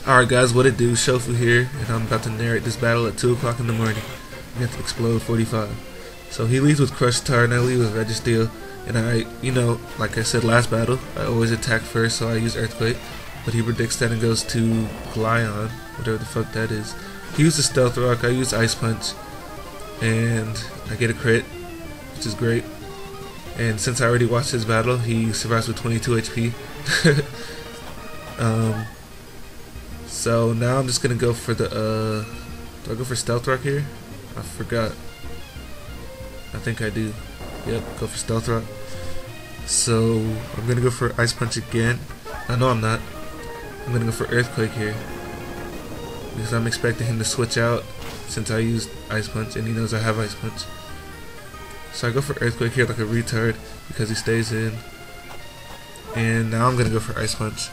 Alright guys, what it do? Shofu here, and I'm about to narrate this battle at 2 o'clock in the morning against explode45. So he leads with Crush Tar and I lead with Registeel, and I, like I said last battle, I always attack first, so I use Earthquake, but he predicts that and goes to Glion, whatever the fuck that is. He uses Stealth Rock, I use Ice Punch, and I get a crit, which is great. And since I already watched his battle, he survives with 22 HP. So now I'm just gonna go for the do I go for Stealth Rock here? I forgot. I think I do. Yep, go for Stealth Rock. So I'm gonna go for Ice Punch again. No, I'm not. I'm gonna go for Earthquake here because I'm expecting him to switch out since I used Ice Punch and he knows I have Ice Punch. So I go for Earthquake here like a retard because he stays in. And now I'm gonna go for Ice Punch.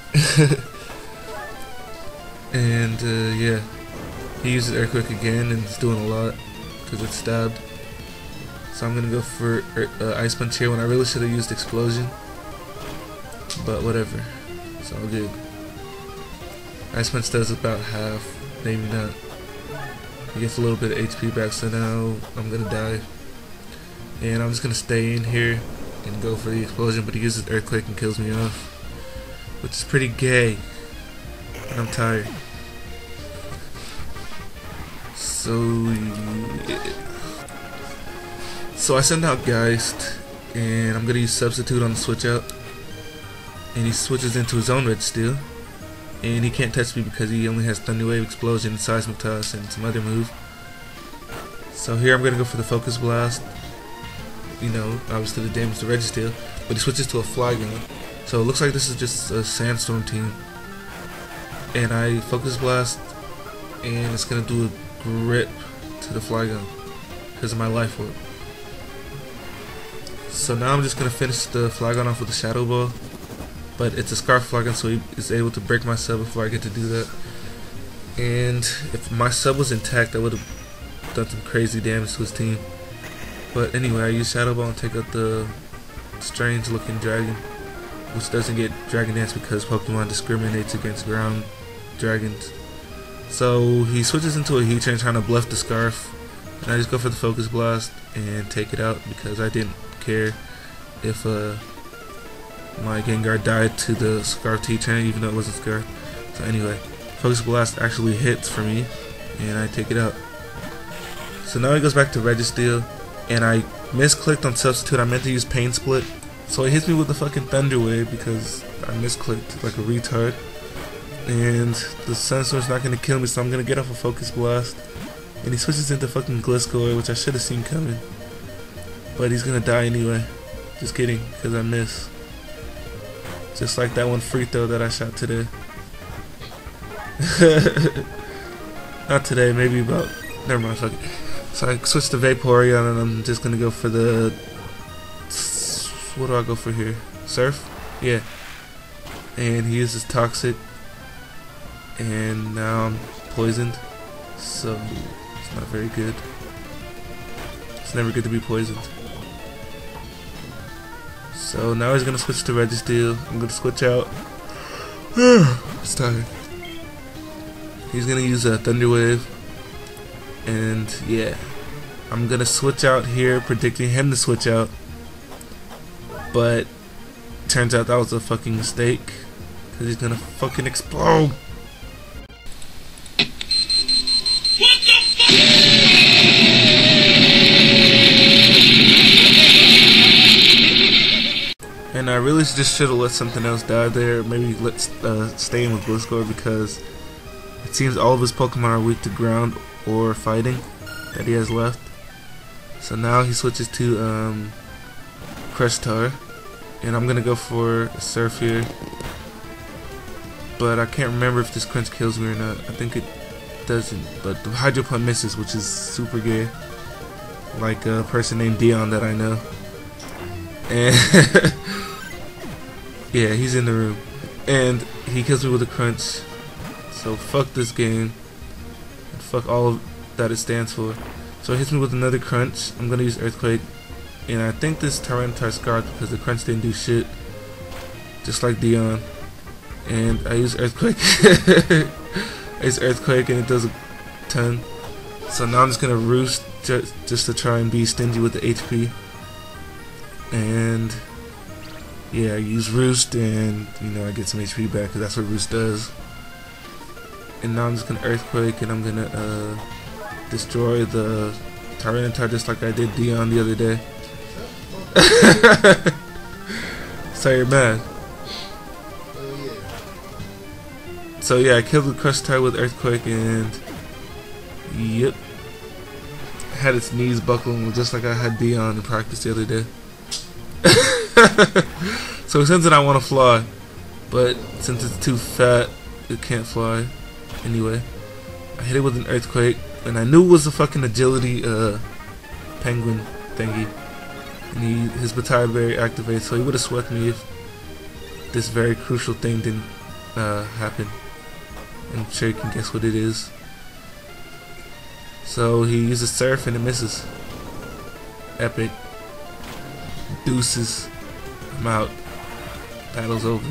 And yeah, he uses Earthquake again and it's doing a lot because it's stabbed. So I'm gonna go for Ice Punch here when I really should have used Explosion, but whatever, it's all good. Ice Punch does about half, maybe not. He gets a little bit of HP back, so now I'm gonna die. And I'm just gonna stay in here and go for the Explosion, but he uses Earthquake and kills me off, which is pretty gay. And I'm tired. So I send out Geist, and I'm gonna use Substitute on the switch out, and he switches into his own Registeel, and he can't touch me because he only has Thunder Wave, Explosion, Seismic Toss, and some other move. So here I'm gonna go for the Focus Blast. Obviously the damage to Registeel, but he switches to a Flygon. So it looks like this is just a Sandstorm team. And I Focus Blast, and it's gonna do a grip to the Flygon because of my Life Orb. So now I'm just gonna finish the Flygon off with a Shadow Ball, but it's a Scarf Flygon, so he is able to break my sub before I get to do that. And if my sub was intact, I would have done some crazy damage to his team. But anyway, I use Shadow Ball and take out the strange looking dragon, which doesn't get Dragon Dance because Pokemon discriminates against ground dragons. So he switches into a Heatran trying to bluff the Scarf, and I just go for the Focus Blast and take it out because I didn't care if my Gengar died to the Scarf Heatran, even though it wasn't Scarf. So anyway, Focus Blast actually hits for me, and I take it out. So now he goes back to Registeel, and I misclicked on Substitute. I meant to use Pain Split, so he hits me with the fucking Thunder Wave because I misclicked like a retard. And the Sunstorm's not gonna kill me, so I'm gonna get off a Focus Blast. And he switches into fucking Gliscor, which I should have seen coming. But he's gonna die anyway. Just kidding, because I miss. Just like that one free throw that I shot today. Not today, maybe about. Never mind, fuck it. So I switched to Vaporeon, and I'm just gonna go for the. What do I go for here? Surf? Yeah. And he uses Toxic. And now I'm poisoned, so it's not very good. It's never good to be poisoned. So now he's gonna switch to Registeel. I'm gonna switch out. It's tired. He's gonna use a Thunder Wave, and yeah, I'm gonna switch out here, predicting him to switch out. But turns out that was a fucking mistake, because he's gonna fucking explode. And I really just should have let something else die there. Maybe let's stay in with Gliscor because it seems all of his Pokemon are weak to ground or fighting that he has left. So now he switches to Crush Tar, and I'm gonna go for a Surf here. But I can't remember if this Crunch kills me or not. I think it doesn't, but the Hydro Pump misses, which is super gay. Like a person named Dion that I know. And yeah, he's in the room, and he kills me with a Crunch. So fuck this game, and fuck all of that it stands for. So he hits me with another Crunch. I'm gonna use Earthquake, and I think this Tyranitar scarred because the Crunch didn't do shit, just like Dion. And I use Earthquake. It's Earthquake and it does a 10. So now I'm just gonna Roost just to try and be stingy with the HP. And yeah, I use Roost and you know I get some HP back because that's what Roost does. And now I'm just gonna Earthquake and I'm gonna destroy the Tyranitar just like I did Dion the other day. So you're mad. So yeah, I killed the Crush Tire with Earthquake and yep, had its knees buckling just like I had Dion in practice the other day. So it sends it I want to fly, but since it's too fat, it can't fly. Anyway, I hit it with an Earthquake, and I knew it was a fucking agility penguin thingy. And his Battalion Berry activates, so he would have swept me if this very crucial thing didn't happen. I'm sure you can guess what it is. So he uses Surf and it misses. Epic. Deuces. I'm out. Battle's over.